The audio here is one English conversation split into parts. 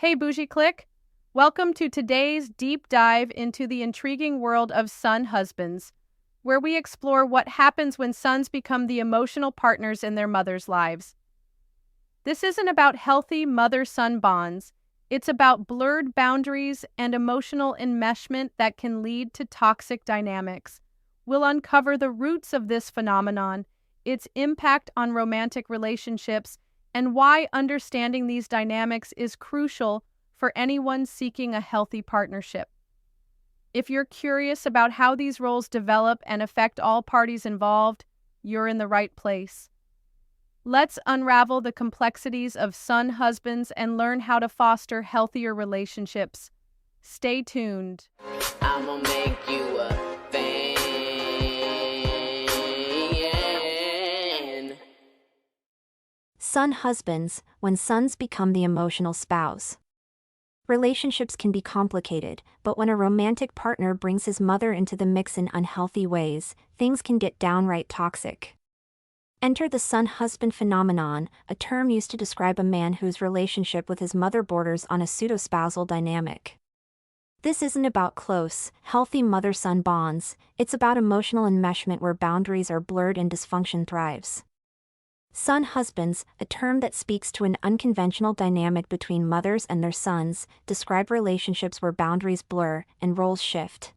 Hey, Bougie Click! Welcome to today's deep dive into the intriguing world of son husbands, where we explore what happens when sons become the emotional partners in their mothers' lives. This isn't about healthy mother-son bonds. It's about blurred boundaries and emotional enmeshment that can lead to toxic dynamics. We'll uncover the roots of this phenomenon, its impact on romantic relationships, and why understanding these dynamics is crucial for anyone seeking a healthy partnership. If you're curious about how these roles develop and affect all parties involved, you're in the right place. Let's unravel the complexities of son husbands and learn how to foster healthier relationships. Stay tuned. I'ma make you a fan. Son husbands, when sons become the emotional spouse. Relationships can be complicated, but when a romantic partner brings his mother into the mix in unhealthy ways, things can get downright toxic. Enter the son-husband phenomenon, a term used to describe a man whose relationship with his mother borders on a pseudo-spousal dynamic. This isn't about close, healthy mother-son bonds, it's about emotional enmeshment where boundaries are blurred and dysfunction thrives. Son husbands, a term that speaks to an unconventional dynamic between mothers and their sons, describe relationships where boundaries blur and roles shift.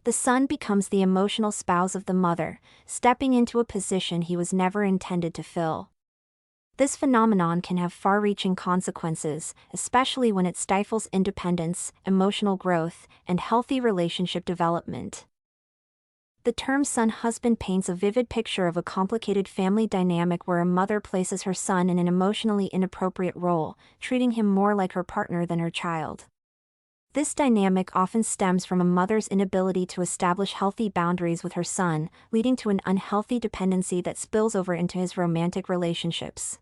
The son becomes the emotional spouse of the mother, stepping into a position he was never intended to fill. This phenomenon can have far-reaching consequences, especially when it stifles independence, emotional growth, and healthy relationship development. The term son-husband paints a vivid picture of a complicated family dynamic where a mother places her son in an emotionally inappropriate role, treating him more like her partner than her child. This dynamic often stems from a mother's inability to establish healthy boundaries with her son, leading to an unhealthy dependency that spills over into his romantic relationships.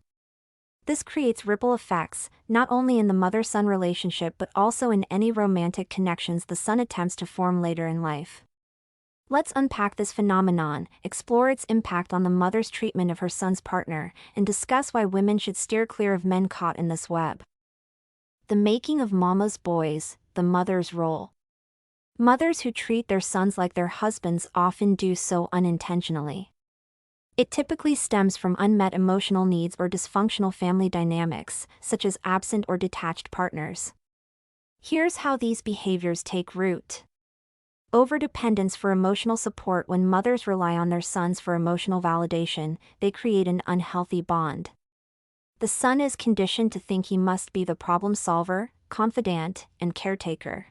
This creates ripple effects, not only in the mother-son relationship but also in any romantic connections the son attempts to form later in life. Let's unpack this phenomenon, explore its impact on the mother's treatment of her son's partner, and discuss why women should steer clear of men caught in this web. The making of mama's boys, the mother's role. Mothers who treat their sons like their husbands often do so unintentionally. It typically stems from unmet emotional needs or dysfunctional family dynamics, such as absent or detached partners. Here's how these behaviors take root. Overdependence for emotional support. When mothers rely on their sons for emotional validation, they create an unhealthy bond. The son is conditioned to think he must be the problem solver, confidant, and caretaker.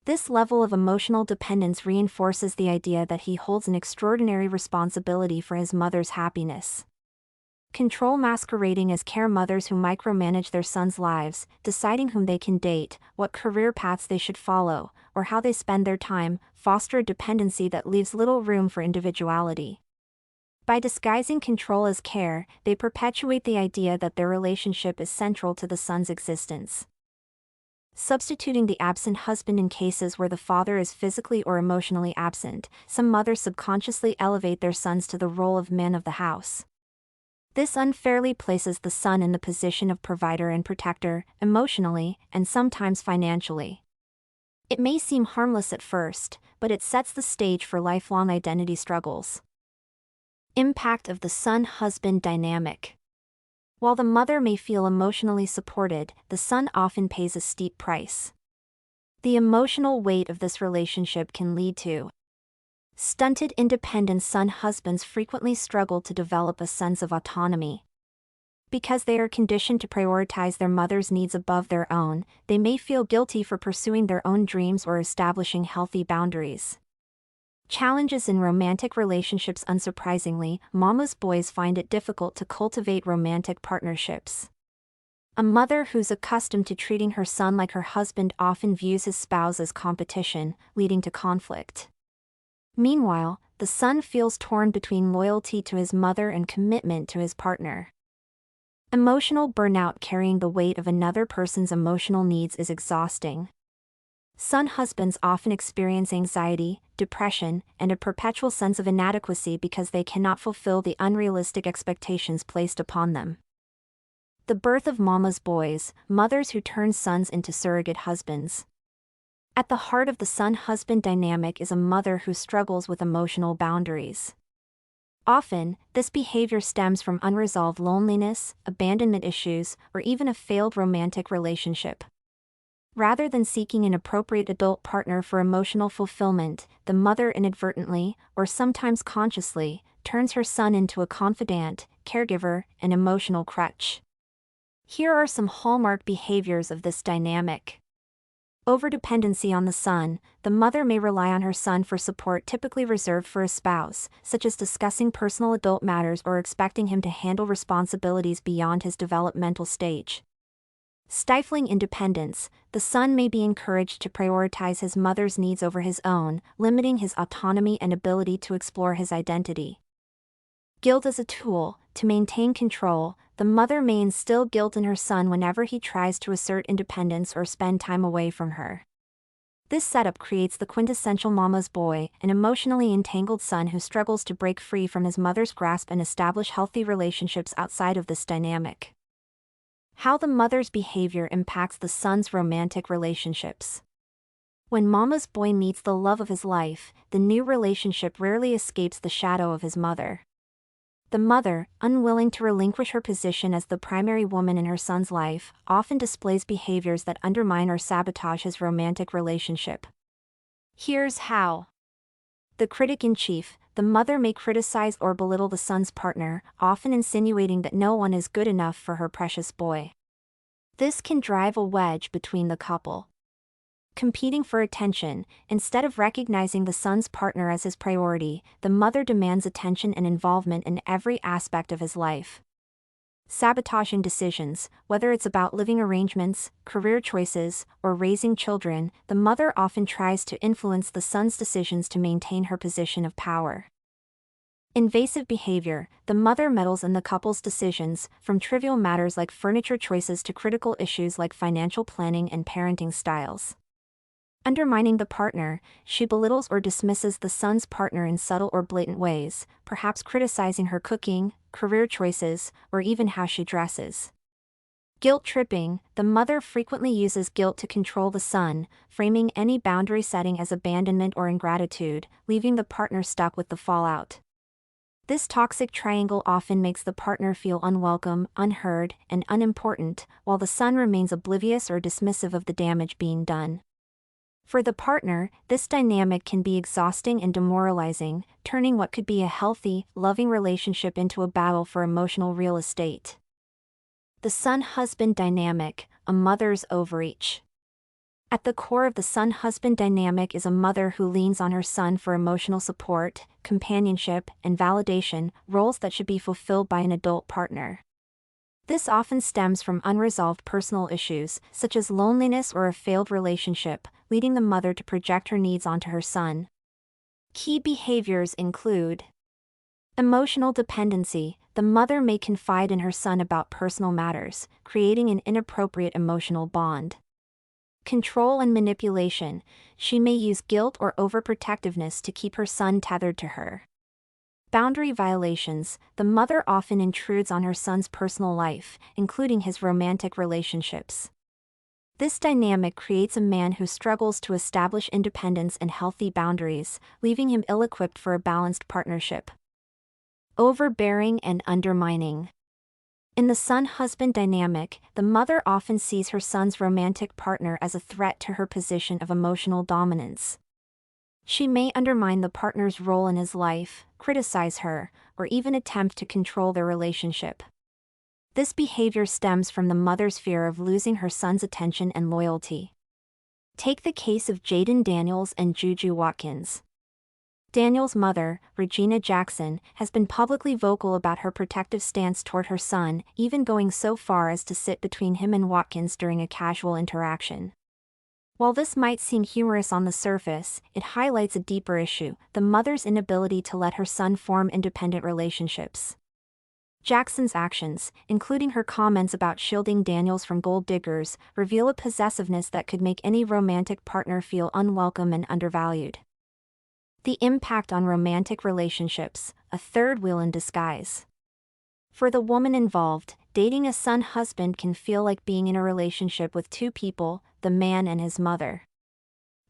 This level of emotional dependence reinforces the idea that he holds an extraordinary responsibility for his mother's happiness. Control masquerading as care. Mothers who micromanage their sons' lives, deciding whom they can date, what career paths they should follow, or how they spend their time, foster a dependency that leaves little room for individuality. By disguising control as care, they perpetuate the idea that their relationship is central to the son's existence. Substituting the absent husband. In cases where the father is physically or emotionally absent, some mothers subconsciously elevate their sons to the role of man of the house. This unfairly places the son in the position of provider and protector, emotionally, and sometimes financially. It may seem harmless at first, but it sets the stage for lifelong identity struggles. Impact of the son-husband dynamic. While the mother may feel emotionally supported, the son often pays a steep price. The emotional weight of this relationship can lead to stunted independence. Son-husbands frequently struggle to develop a sense of autonomy. Because they are conditioned to prioritize their mother's needs above their own, they may feel guilty for pursuing their own dreams or establishing healthy boundaries. Challenges in romantic relationships. Unsurprisingly, mama's boys find it difficult to cultivate romantic partnerships. A mother who's accustomed to treating her son like her husband often views his spouse as competition, leading to conflict. Meanwhile, the son feels torn between loyalty to his mother and commitment to his partner. Emotional burnout. Carrying the weight of another person's emotional needs is exhausting. Son husbands often experience anxiety, depression, and a perpetual sense of inadequacy because they cannot fulfill the unrealistic expectations placed upon them. The birth of mama's boys, mothers who turn sons into surrogate husbands. At the heart of the son-husband dynamic is a mother who struggles with emotional boundaries. Often, this behavior stems from unresolved loneliness, abandonment issues, or even a failed romantic relationship. Rather than seeking an appropriate adult partner for emotional fulfillment, the mother inadvertently, or sometimes consciously, turns her son into a confidant, caregiver, and emotional crutch. Here are some hallmark behaviors of this dynamic. Overdependency on the son. The mother may rely on her son for support typically reserved for a spouse, such as discussing personal adult matters or expecting him to handle responsibilities beyond his developmental stage. Stifling independence. The son may be encouraged to prioritize his mother's needs over his own, limiting his autonomy and ability to explore his identity. Guilt as a tool. To maintain control, the mother may instill guilt in her son whenever he tries to assert independence or spend time away from her. This setup creates the quintessential mama's boy, an emotionally entangled son who struggles to break free from his mother's grasp and establish healthy relationships outside of this dynamic. How the mother's behavior impacts the son's romantic relationships. When mama's boy meets the love of his life, the new relationship rarely escapes the shadow of his mother. The mother, unwilling to relinquish her position as the primary woman in her son's life, often displays behaviors that undermine or sabotage his romantic relationship. Here's how. The critic-in-chief. The mother may criticize or belittle the son's partner, often insinuating that no one is good enough for her precious boy. This can drive a wedge between the couple. Competing for attention. Instead of recognizing the son's partner as his priority, the mother demands attention and involvement in every aspect of his life. Sabotaging decisions. Whether it's about living arrangements, career choices, or raising children, the mother often tries to influence the son's decisions to maintain her position of power. Invasive behavior. The mother meddles in the couple's decisions, from trivial matters like furniture choices to critical issues like financial planning and parenting styles. Undermining the partner. She belittles or dismisses the son's partner in subtle or blatant ways, perhaps criticizing her cooking, career choices, or even how she dresses. Guilt tripping. The mother frequently uses guilt to control the son, framing any boundary setting as abandonment or ingratitude, leaving the partner stuck with the fallout. This toxic triangle often makes the partner feel unwelcome, unheard, and unimportant, while the son remains oblivious or dismissive of the damage being done. For the partner, this dynamic can be exhausting and demoralizing, turning what could be a healthy, loving relationship into a battle for emotional real estate. The son-husband dynamic, a mother's overreach. At the core of the son-husband dynamic is a mother who leans on her son for emotional support, companionship, and validation, roles that should be fulfilled by an adult partner. This often stems from unresolved personal issues, such as loneliness or a failed relationship, leading the mother to project her needs onto her son. Key behaviors include emotional dependency. The mother may confide in her son about personal matters, creating an inappropriate emotional bond. Control and manipulation. She may use guilt or overprotectiveness to keep her son tethered to her. Boundary violations. The mother often intrudes on her son's personal life, including his romantic relationships. This dynamic creates a man who struggles to establish independence and healthy boundaries, leaving him ill-equipped for a balanced partnership. Overbearing and undermining. In the son-husband dynamic, the mother often sees her son's romantic partner as a threat to her position of emotional dominance. She may undermine the partner's role in his life, criticize her, or even attempt to control their relationship. This behavior stems from the mother's fear of losing her son's attention and loyalty. Take the case of Jaden Daniels and Juju Watkins. Daniel's mother, Regina Jackson, has been publicly vocal about her protective stance toward her son, even going so far as to sit between him and Watkins during a casual interaction. While this might seem humorous on the surface, it highlights a deeper issue: the mother's inability to let her son form independent relationships. Jackson's actions, including her comments about shielding Daniels from gold diggers, reveal a possessiveness that could make any romantic partner feel unwelcome and undervalued. The impact on romantic relationships, a third wheel in disguise. For the woman involved, dating a son husband can feel like being in a relationship with two people, the man and his mother.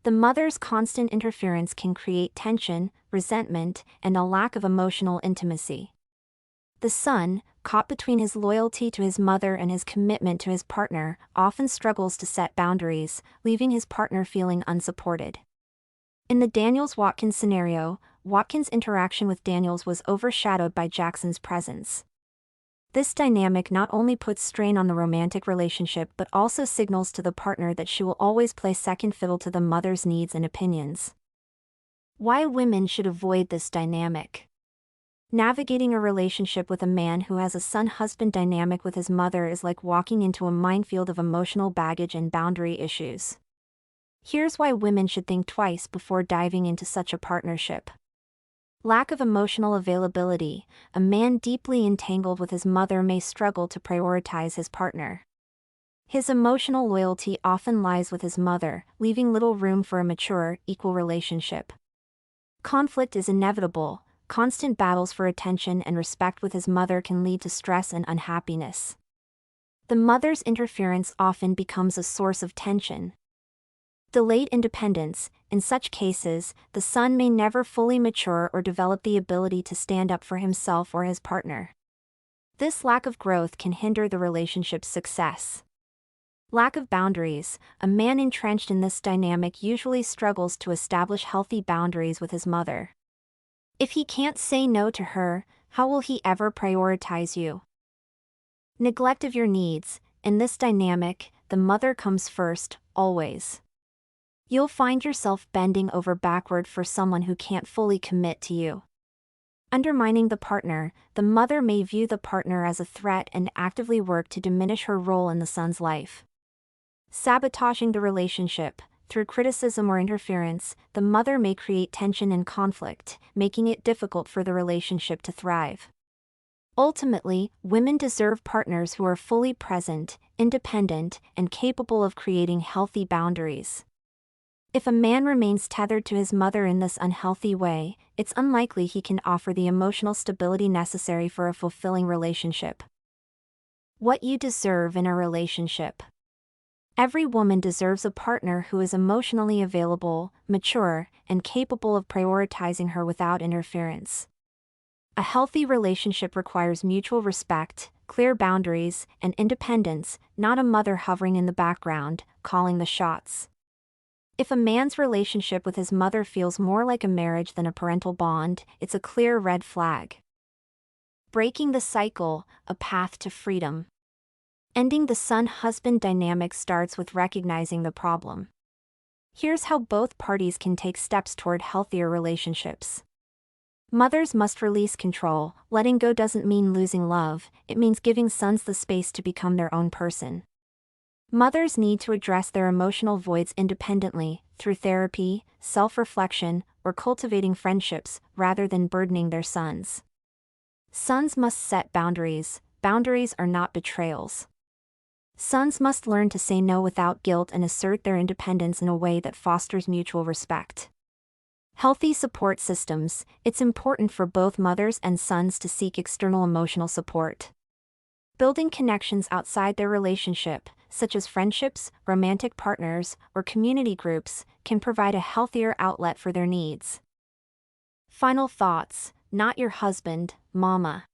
The mother's constant interference can create tension, resentment, and a lack of emotional intimacy. The son, caught between his loyalty to his mother and his commitment to his partner, often struggles to set boundaries, leaving his partner feeling unsupported. In the Daniels-Watkins scenario, Watkins' interaction with Daniels was overshadowed by Jackson's presence. This dynamic not only puts strain on the romantic relationship but also signals to the partner that she will always play second fiddle to the mother's needs and opinions. Why women should avoid this dynamic. Navigating a relationship with a man who has a son-husband dynamic with his mother is like walking into a minefield of emotional baggage and boundary issues. Here's why women should think twice before diving into such a partnership. Lack of emotional availability. A man deeply entangled with his mother may struggle to prioritize his partner. His emotional loyalty often lies with his mother, leaving little room for a mature, equal relationship. Conflict is inevitable. Constant battles for attention and respect with his mother can lead to stress and unhappiness. The mother's interference often becomes a source of tension. Delayed independence. In such cases, the son may never fully mature or develop the ability to stand up for himself or his partner. This lack of growth can hinder the relationship's success. Lack of boundaries. A man entrenched in this dynamic usually struggles to establish healthy boundaries with his mother. If he can't say no to her, how will he ever prioritize you? Neglect of your needs. In this dynamic, the mother comes first, always. You'll find yourself bending over backward for someone who can't fully commit to you. Undermining the partner. The mother may view the partner as a threat and actively work to diminish her role in the son's life. Sabotaging the relationship. Through criticism or interference, the mother may create tension and conflict, making it difficult for the relationship to thrive. Ultimately, women deserve partners who are fully present, independent, and capable of creating healthy boundaries. If a man remains tethered to his mother in this unhealthy way, it's unlikely he can offer the emotional stability necessary for a fulfilling relationship. What you deserve in a relationship. Every woman deserves a partner who is emotionally available, mature, and capable of prioritizing her without interference. A healthy relationship requires mutual respect, clear boundaries, and independence, not a mother hovering in the background, calling the shots. If a man's relationship with his mother feels more like a marriage than a parental bond, it's a clear red flag. Breaking the cycle, a path to freedom. Ending the son-husband dynamic starts with recognizing the problem. Here's how both parties can take steps toward healthier relationships. Mothers must release control. Letting go doesn't mean losing love, it means giving sons the space to become their own person. Mothers need to address their emotional voids independently, through therapy, self-reflection, or cultivating friendships, rather than burdening their sons. Sons must set boundaries. Boundaries are not betrayals. Sons must learn to say no without guilt and assert their independence in a way that fosters mutual respect. Healthy support systems. It's important for both mothers and sons to seek external emotional support. Building connections outside their relationship, such as friendships, romantic partners, or community groups, can provide a healthier outlet for their needs. Final thoughts. Not your husband, mama.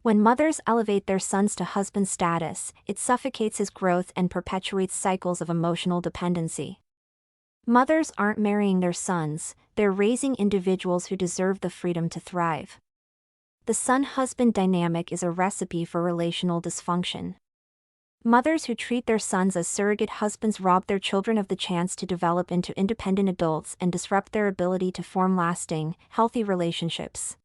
When mothers elevate their sons to husband status, it suffocates his growth and perpetuates cycles of emotional dependency. Mothers aren't marrying their sons, they're raising individuals who deserve the freedom to thrive. The son-husband dynamic is a recipe for relational dysfunction. Mothers who treat their sons as surrogate husbands rob their children of the chance to develop into independent adults and disrupt their ability to form lasting, healthy relationships.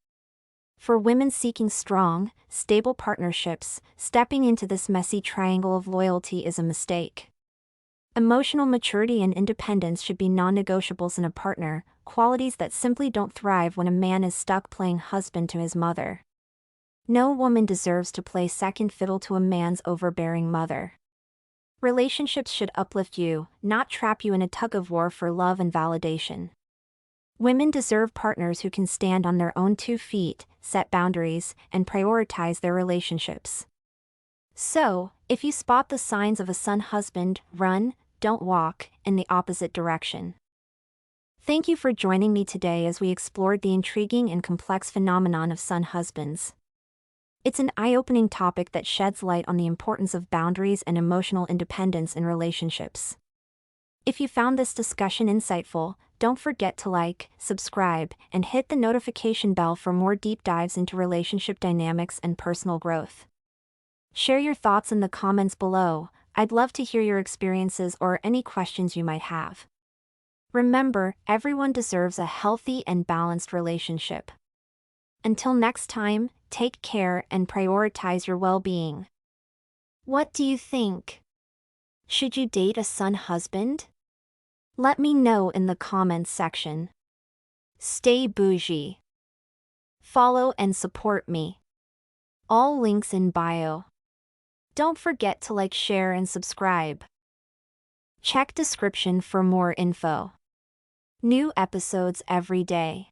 For women seeking strong, stable partnerships, stepping into this messy triangle of loyalty is a mistake. Emotional maturity and independence should be non-negotiables in a partner, qualities that simply don't thrive when a man is stuck playing husband to his mother. No woman deserves to play second fiddle to a man's overbearing mother. Relationships should uplift you, not trap you in a tug-of-war for love and validation. Women deserve partners who can stand on their own 2 feet, set boundaries, and prioritize their relationships. So, if you spot the signs of a son husband, run, don't walk, in the opposite direction. Thank you for joining me today as we explored the intriguing and complex phenomenon of son husbands. It's an eye-opening topic that sheds light on the importance of boundaries and emotional independence in relationships. If you found this discussion insightful, don't forget to like, subscribe, and hit the notification bell for more deep dives into relationship dynamics and personal growth. Share your thoughts in the comments below. I'd love to hear your experiences or any questions you might have. Remember, everyone deserves a healthy and balanced relationship. Until next time, take care and prioritize your well-being. What do you think? Should you date a son husband? Let me know in the comments section. Stay bougie. Follow and support me. All links in bio. Don't forget to like, share, and subscribe. Check description for more info. New episodes every day.